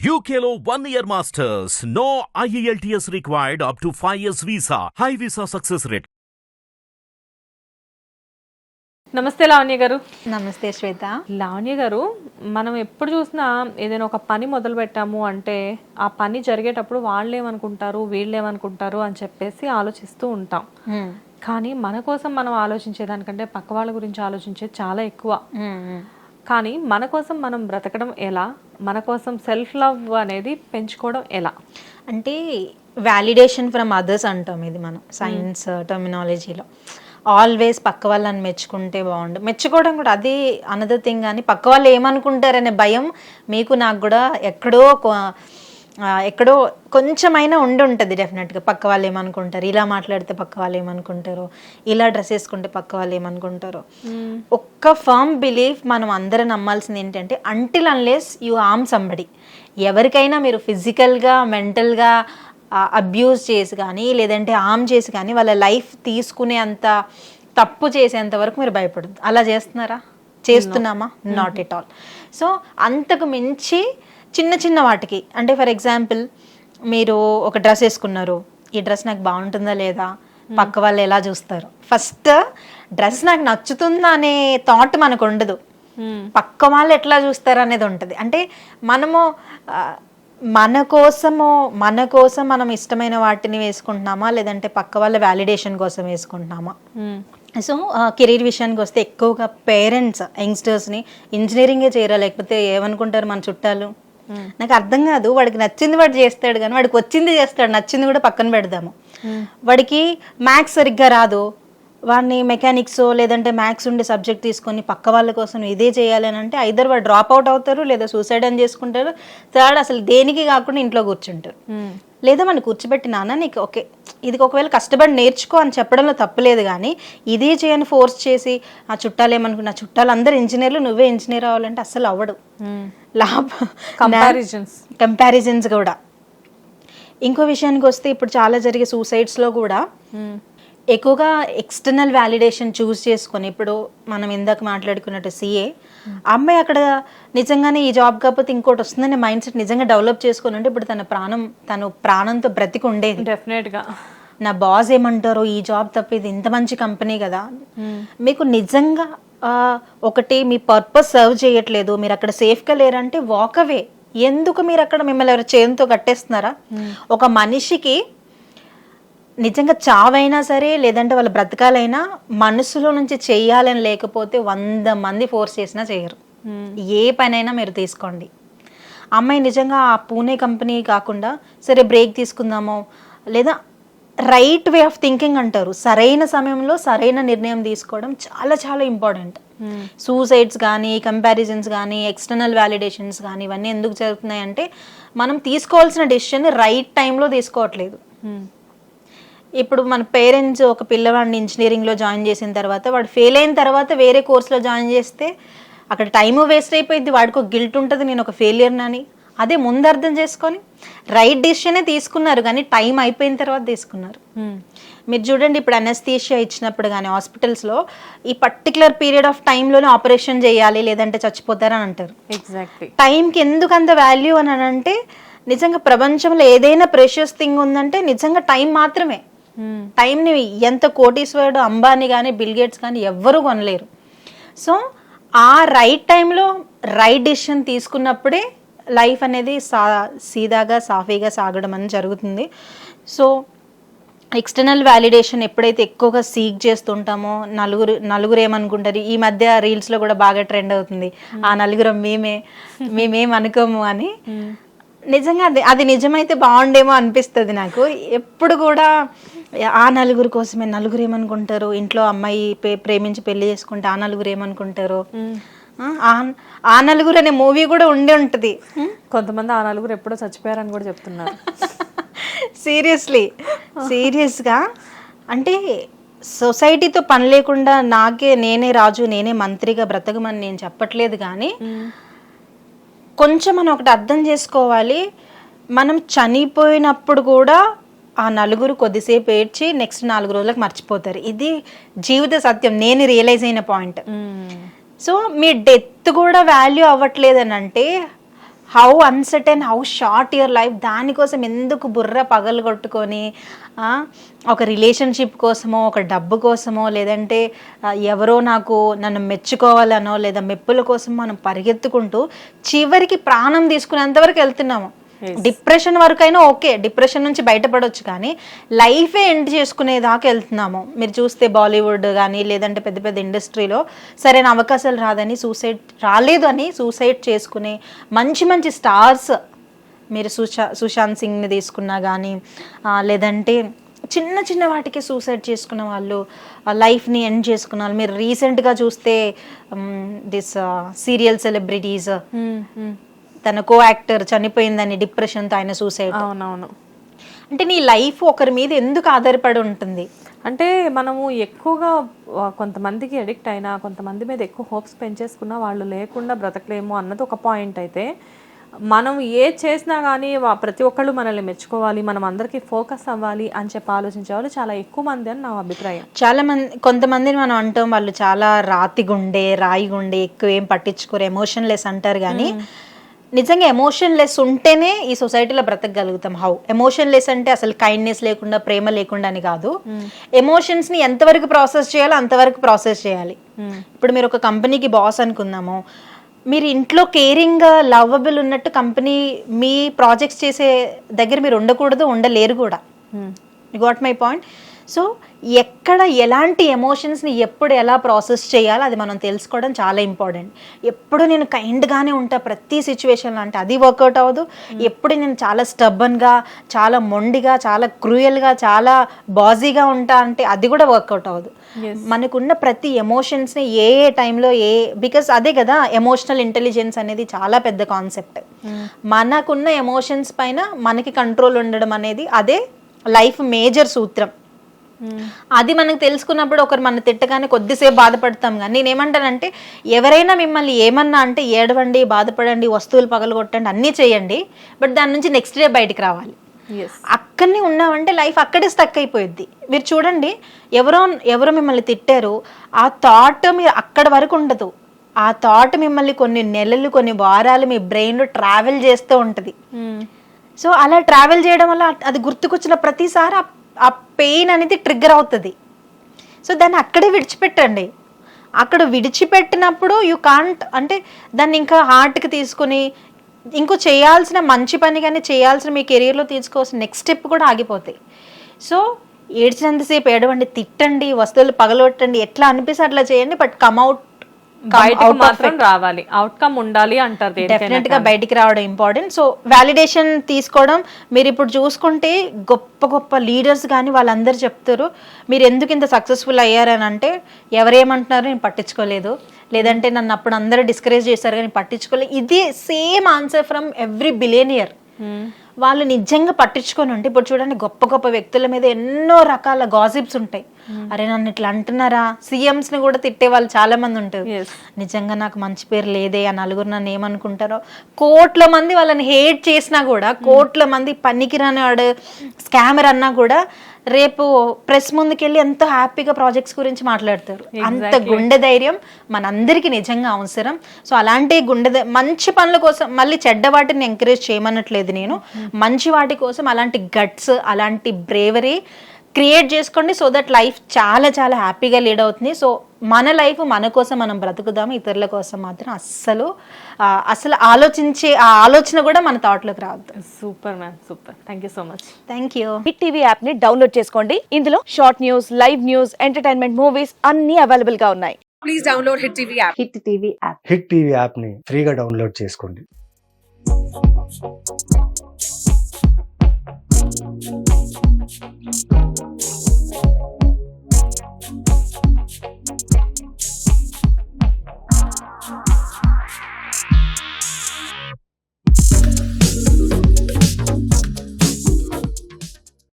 UKLO 1 year masters. No IELTS required up to 5 years visa. High visa success rate. నమస్తే లావణ్య గారు. నమస్తే శ్వేత. లావణ్య గారు, మనం ఎప్పుడు చూసినా ఏదైనా ఒక పని మొదలు పెట్టాము అంటే ఆ పని జరిగేటప్పుడు వాళ్ళేమనుకుంటారు వీళ్ళేమనుకుంటారు అని చెప్పేసి ఆలోచిస్తూ ఉంటాం. కానీ మన కోసం మనం ఆలోచించేదానికంటే పక్క వాళ్ళ గురించి ఆలోచించేది చాలా ఎక్కువ. కానీ మన కోసం మనం బ్రతకడం ఎలా, మన కోసం సెల్ఫ్ లవ్ అనేది పెంచుకోవడం ఎలా అంటే వ్యాలిడేషన్ ఫ్రమ్ అదర్స్ అంటాం. ఇది మనం సైన్స్ టర్మినాలజీలో ఆల్వేస్ పక్క వాళ్ళని మెచ్చుకుంటే బాగుండు. మెచ్చుకోవడం కూడా అదే అనదర్ థింగ్. కానీ పక్క వాళ్ళు ఏమనుకుంటారనే భయం మీకు నాకు కూడా ఎక్కడో కొంచెమైనా ఉండి ఉంటుంది డెఫినెట్గా. పక్క వాళ్ళు ఏమనుకుంటారు, ఇలా మాట్లాడితే పక్క వాళ్ళు ఏమనుకుంటారు, ఇలా డ్రెస్ వేసుకుంటే పక్క వాళ్ళు ఏమనుకుంటారు. ఒక్క ఫర్మ్ బిలీఫ్ మనం అందరం నమ్మాల్సింది ఏంటంటే until unless you harm somebody, ఎవరికైనా మీరు ఫిజికల్గా మెంటల్గా అబ్యూజ్ చేసి కానీ లేదంటే హార్మ్ చేసి కానీ వాళ్ళ లైఫ్ తీసుకునే అంత తప్పు చేసేంత వరకు మీరు భయపడదు. అలా చేస్తున్నామా? Not at all. సో అంతకు మించి చిన్న చిన్న వాటికి, అంటే ఫర్ ఎగ్జాంపుల్ మీరు ఒక డ్రెస్ వేసుకున్నారు, ఈ డ్రెస్ నాకు బాగుంటుందా లేదా, పక్క వాళ్ళు ఎలా చూస్తారు. ఫస్ట్ డ్రెస్ నాకు నచ్చుతుందా అనే థాట్ మనకు ఉండదు, పక్క వాళ్ళు ఎట్లా చూస్తారు అనేది ఉంటుంది. అంటే మనము మన కోసం మనం ఇష్టమైన వాటిని వేసుకుంటున్నామా లేదంటే పక్క వాళ్ళ వ్యాలిడేషన్ కోసం వేసుకుంటున్నామా. సో కెరీర్ విషయానికి వస్తే ఎక్కువగా పేరెంట్స్ యంగ్స్టర్స్ని ఇంజనీరింగే చేయరా లేకపోతే ఏమనుకుంటారు మన చుట్టాలు, నాకు అర్థం కాదు. వాడికి నచ్చింది వాడు చేస్తాడు కానీ వాడికి వచ్చింది చేస్తాడు, నచ్చింది కూడా పక్కన పెడదాము. వాడికి మ్యాథ్స్ సరిగ్గా రాదు, వాడిని మెకానిక్స్ లేదంటే మ్యాథ్స్ ఉండే సబ్జెక్ట్ తీసుకొని పక్క వాళ్ళ కోసం ఇదే చేయాలి అని అంటే ఐదర్ వాడు డ్రాప్ అవుట్ అవుతారు లేదా సూసైడ్ అని చేసుకుంటారు. థర్డ్ అసలు దేనికి కాకుండా ఇంట్లో కూర్చుంటారు. లేదా మనం కూర్చోబెట్టి నాన్న నీకు ఓకే ఇది ఒకవేళ కష్టపడి నేర్చుకో అని చెప్పడంలో తప్పలేదు, కానీ ఇదే చేయని ఫోర్స్ చేసి ఆ చుట్టాలు ఏమనుకున్నా చుట్టాలు అందరు ఇంజనీర్లు నువ్వే ఇంజనీర్ అవ్వాలంటే అసలు అవ్వడు. కంపారిజన్స్ కూడా. ఇంకో విషయానికి వస్తే ఇప్పుడు చాలా జరిగే సూసైడ్స్లో కూడా ఎక్కువగా ఎక్స్టర్నల్ వ్యాలిడేషన్ చూస్ చేసుకొని, ఇప్పుడు మనం ఇందాక మాట్లాడుకున్నట్టు సిఏ అమ్మాయి అక్కడ నిజంగానే ఈ జాబ్ కాకపోతే ఇంకోటి వస్తుందనే మైండ్ సెట్ నిజంగా డెవలప్ చేసుకుని ఉంటే ఇప్పుడు తను ప్రాణంతో బ్రతికి ఉండేది. డెఫినెట్గా నా బాస్ ఏమంటారో ఈ జాబ్ తప్ప ఇది ఇంత మంచి కంపెనీ కదా. మీకు నిజంగా ఒకటి మీ పర్పస్ సర్వ్ చేయట్లేదు, మీరు అక్కడ సేఫ్గా లేరంటే వాక్ అవే. ఎందుకు మీరు అక్కడ మిమ్మల్ని ఎవరు చేయంతో కట్టేస్తున్నారా? ఒక మనిషికి నిజంగా చావైనా సరే లేదంటే వాళ్ళ బ్రతకాలైనా మనసులో నుంచి చెయ్యాలని లేకపోతే 100 మంది ఫోర్స్ చేసినా చేయరు. ఏ పనైనా మీరు తీసుకోండి. అమ్మాయి నిజంగా ఆ పూణే కంపెనీ కాకుండా సరే బ్రేక్ తీసుకుందామో, లేదా రైట్ వే ఆఫ్ థింకింగ్ అంటారు, సరైన సమయంలో సరైన నిర్ణయం తీసుకోవడం చాలా చాలా ఇంపార్టెంట్. సూసైడ్స్ కానీ కంపారిజన్స్ కానీ ఎక్స్టర్నల్ వ్యాలిడేషన్స్ కానీ ఇవన్నీ ఎందుకు జరుగుతున్నాయి అంటే మనం తీసుకోవాల్సిన డెసిషన్ రైట్ టైంలో తీసుకోవట్లేదు. ఇప్పుడు మన పేరెంట్స్ ఒక పిల్లవాడిని ఇంజనీరింగ్లో జాయిన్ చేసిన తర్వాత వాడు ఫెయిల్ అయిన తర్వాత వేరే కోర్సులో జాయిన్ చేస్తే అక్కడ టైము వేస్ట్ అయిపోయింది, వాడికి ఒక గిల్ట్ ఉంటుంది నేను ఒక ఫెయిలియర్నని. అదే ముందు అర్థం చేసుకొని రైట్ డెసిషనే తీసుకున్నారు కానీ టైం అయిపోయిన తర్వాత తీసుకున్నారు. మీరు చూడండి ఇప్పుడు అనస్థీషియా ఇచ్చినప్పుడు కానీ హాస్పిటల్స్లో ఈ పర్టికులర్ పీరియడ్ ఆఫ్ టైంలోనే ఆపరేషన్ చేయాలి లేదంటే చచ్చిపోతారని అంటారు. ఎగ్జాక్ట్లీ. టైంకి ఎందుకు అంత వాల్యూ అని అంటే నిజంగా ప్రపంచంలో ఏదైనా ప్రెషియస్ థింగ్ ఉందంటే నిజంగా టైం మాత్రమే. టైంని ఎంత కోటీశ్వరుడు అంబానీ కానీ బిల్ గేట్స్ కానీ ఎవ్వరూ కొనలేరు. సో ఆ రైట్ టైంలో రైట్ డెసిషన్ తీసుకున్నప్పుడే లైఫ్ అనేది సీదాగా సాఫీగా సాగడం అని జరుగుతుంది. సో ఎక్స్టర్నల్ వ్యాలిడేషన్ ఎప్పుడైతే ఎక్కువగా సీక్ చేస్తుంటామో నలుగురు ఏమనుకుంటారు, ఈ మధ్య రీల్స్లో కూడా బాగా ట్రెండ్ అవుతుంది ఆ నలుగురు మేమేం అనుకోము అని. నిజంగా అది నిజమైతే బాగుండేమో అనిపిస్తుంది నాకు. ఎప్పుడు కూడా ఆ నలుగురు కోసమే, నలుగురు ఏమనుకుంటారు, ఇంట్లో అమ్మాయి ప్రేమించి పెళ్లి చేసుకుంటే ఆ నలుగురు ఏమనుకుంటారు, ఆ నలుగురు అనే మూవీ కూడా ఉండే ఉంటుంది. కొంతమంది ఆ నలుగురు ఎప్పుడో చచ్చిపోయారని కూడా చెప్తున్నారు. సీరియస్గా అంటే సొసైటీతో పని లేకుండా నేనే రాజు నేనే మంత్రిగా బ్రతకమని నేను చెప్పట్లేదు, కానీ కొంచెం మనం ఒకటి అర్థం చేసుకోవాలి. మనం చనిపోయినప్పుడు కూడా ఆ నలుగురు కొద్దిసేపు ఏడ్చి నెక్స్ట్ 4 రోజులకు మర్చిపోతారు. ఇది జీవిత సత్యం, నేను రియలైజ్ అయిన పాయింట్. సో మీ డెత్ కూడా వాల్యూ అవ్వట్లేదని అంటే how uncertain, how short your life, దానికోసం ఎందుకు బుర్ర పగలు కొట్టుకొని ఒక రిలేషన్షిప్ కోసమో, ఒక డబ్బు కోసమో, లేదంటే ఎవరో నన్ను మెచ్చుకోవాలనో, లేదా మెప్పుల కోసం మనం పరిగెత్తుకుంటూ చివరికి ప్రాణం తీసుకునేంతవరకు వెళ్తున్నాము. డిప్రెషన్ వరకైనా ఓకే, డిప్రెషన్ నుంచి బయటపడవచ్చు, కానీ లైఫే ఎండ్ చేసుకునేదాకా వెళ్తున్నాము. మీరు చూస్తే బాలీవుడ్ కానీ, లేదంటే పెద్ద పెద్ద ఇండస్ట్రీలో సరైన అవకాశాలు రాలేదు అని సూసైడ్ చేసుకునే మంచి మంచి స్టార్స్, మీరు సుశాంత్ సింగ్ని తీసుకున్నా కానీ, లేదంటే చిన్న చిన్న వాటికి సూసైడ్ చేసుకున్న వాళ్ళు, లైఫ్ని ఎండ్ చేసుకున్న వాళ్ళు. మీరు రీసెంట్గా చూస్తే దిస్ సీరియల్ సెలబ్రిటీస్, తన కో యాక్టర్ చనిపోయిందని డిప్రెషన్తో ఆయన సూసైడ్. అవునవును. అంటే నీ లైఫ్ ఒకరి మీద ఎందుకు ఆధారపడి ఉంటుంది? అంటే మనము ఎక్కువగా కొంతమందికి అడిక్ట్ అయినా, కొంతమంది మీద ఎక్కువ హోప్స్ పెంచేసుకున్నా వాళ్ళు లేకుండా బ్రతకలేము అన్నది ఒక పాయింట్. అయితే మనం ఏది చేసినా కానీ ప్రతి ఒక్కళ్ళు మనల్ని మెచ్చుకోవాలి, మనం అందరికీ ఫోకస్ అవ్వాలి అని చెప్పి ఆలోచించే వాళ్ళు చాలా ఎక్కువ మంది అని నా అభిప్రాయం. చాలా మంది, కొంతమందిని మనం అంటాం వాళ్ళు చాలా రాయి గుండె, ఎక్కువ ఏం పట్టించుకోరు, ఎమోషన్లెస్ అంటారు. కానీ నిజంగా ఎమోషన్లెస్ ఉంటేనే ఈ సొసైటీలో బ్రతకగలుగుతాం. హౌ ఎమోషన్లెస్ అంటే అసలు కైండ్నెస్ లేకుండా, ప్రేమ లేకుండా అని కాదు. ఎమోషన్స్ ని ఎంతవరకు ప్రాసెస్ చేయాలో అంతవరకు ప్రాసెస్ చేయాలి. ఇప్పుడు మీరు ఒక కంపెనీకి బాస్ అనుకుందాము, మీరు ఇంట్లో కేరింగ్ లవబుల్ ఉన్నట్టు కంపెనీ మీ ప్రాజెక్ట్స్ చేసే దగ్గర మీరు ఉండలేరు కూడా. You got my point. So ఎక్కడ ఎలాంటి ఎమోషన్స్ని ఎప్పుడు ఎలా ప్రాసెస్ చేయాలో అది మనం తెలుసుకోవడం చాలా ఇంపార్టెంట్. ఎప్పుడు నేను కైండ్గానే ఉంటా ప్రతి సిచ్యువేషన్లో అంటే అది వర్కౌట్ అవ్వదు. ఎప్పుడు నేను చాలా స్టబ్బన్గా, చాలా మొండిగా, చాలా క్రూయల్గా, చాలా బాజీగా ఉంటా అంటే అది కూడా వర్కౌట్ అవ్వదు. మనకున్న ప్రతి ఎమోషన్స్ని ఏ టైంలో బికాస్ అదే కదా ఎమోషనల్ ఇంటెలిజెన్స్ అనేది చాలా పెద్ద కాన్సెప్ట్. మనకున్న ఎమోషన్స్ పైన మనకి కంట్రోల్ ఉండడం అనేది అదే లైఫ్ మేజర్ సూత్రం. అది మనకు తెలుసుకున్నప్పుడు ఒకరు మన తిట్టగానే కొద్దిసేపు బాధపడతాం. కానీ నేనేమంటానంటే ఎవరైనా మిమ్మల్ని ఏమన్నా అంటే ఏడవండి, బాధపడండి, వస్తువులు పగలగొట్టండి, అన్నీ చేయండి, బట్ దాని నుంచి నెక్స్ట్ డే బయటికి రావాలి. అక్కడనే ఉన్నామంటే లైఫ్ అక్కడే స్టక్ అయిపోయింది. మీరు చూడండి, ఎవరో మిమ్మల్ని తిట్టారు, ఆ థాట్ మీరు అక్కడ వరకు ఉండదు. ఆ థాట్ మిమ్మల్ని కొన్ని నెలలు, కొన్ని వారాలు మీ బ్రెయిన్లో ట్రావెల్ చేస్తూ ఉంటుంది. సో అలా ట్రావెల్ చేయడం వల్ల అది గుర్తుకొచ్చిన ప్రతిసారి ఆ పెయిన్ అనేది ట్రిగ్గర్ అవుతుంది. సో దాన్ని అక్కడే విడిచిపెట్టండి. అక్కడ విడిచిపెట్టినప్పుడు యూ కాంట్ అంటే దాన్ని ఇంకా హార్ట్కి తీసుకుని ఇంకో చేయాల్సిన మంచి పని కానీ చేయాల్సిన మీ కెరీర్లో తీసుకోవాల్సిన నెక్స్ట్ స్టెప్ కూడా ఆగిపోతాయి. సో ఏడ్చినంతసేపు ఏడవండి, తిట్టండి, వస్తువులు పగలొట్టండి, ఎట్లా అనిపిస్తే అట్లా చేయండి, బట్ కమ్అవుట్ బయటకు మాత్రం రావాలి, అవుట్కమ్ ఉండాలి అంటారు. డెఫినెట్ గా బయటికి రావడం ఇంపార్టెంట్. సో వాలిడేషన్ తీసుకోవడం, మీరు ఇప్పుడు చూసుకుంటే గొప్ప గొప్ప లీడర్స్ కానీ వాళ్ళందరూ చెప్తారు మీరు ఎందుకు ఇంత సక్సెస్ఫుల్ అయ్యారని. అంటే ఎవరేమంటున్నారో నేను పట్టించుకోలేదు, లేదంటే నన్ను అప్పుడు అందరూ డిస్కరేజ్ చేశారు కానీ పట్టించుకోలేదు. ఇది same answer from every billionaire. వాళ్ళు నిజంగా పట్టించుకొని ఉంటే ఇప్పుడు చూడండి గొప్ప గొప్ప వ్యక్తుల మీద ఎన్నో రకాల గాసిప్స్ ఉంటాయి. అరే నన్ను ఇట్లా అంటున్నారా, సీఎంస్ ని కూడా తిట్టే వాళ్ళు చాలా మంది ఉంటారు. నిజంగా నాకు మంచి పేరు లేదే, ఆ నలుగురు నన్ను ఏమనుకుంటారో. కోట్ల మంది వాళ్ళని హేట్ చేసినా కూడా, కోట్ల మంది పనికిరాని వాడు స్కామర్ అన్నా కూడా రేపు ప్రెస్ ముందుకెళ్ళి ఎంతో హ్యాపీగా ప్రాజెక్ట్స్ గురించి మాట్లాడతారు. అంత గుండె ధైర్యం మనందరికీ నిజంగా అవసరం. సో అలాంటి మంచి పనుల కోసం, మళ్ళీ చెడ్డ వాటిని ఎంకరేజ్ చేయమన్నట్లేదు నేను, మంచి వాటి కోసం అలాంటి గట్స్, అలాంటి బ్రేవరీ క్రియేట్ చేసుకోండి. సో దట్ లైఫ్ చాలా చాలా హ్యాపీగా లీడ్ అవుతుంది. సో మన లైఫ్ మన కోసం మనం బ్రతుకుదాము, ఇతరుల కోసం మాత్రం అసలు ఆలోచించే ఆ ఆలోచన కూడా మన థాట్లోకి రావద్దు. Super ma'am, super. Thank you so much. Thank you. Hit TV app ని డౌన్లోడ్ చేసుకోండి. ఇందులో short news, live news, entertainment movies అన్ని అవైలబుల్ గా ఉన్నాయి. Please download hit TV app. Hit TV app. Hit TV app ని ఫ్రీగా download చేసుకోండి.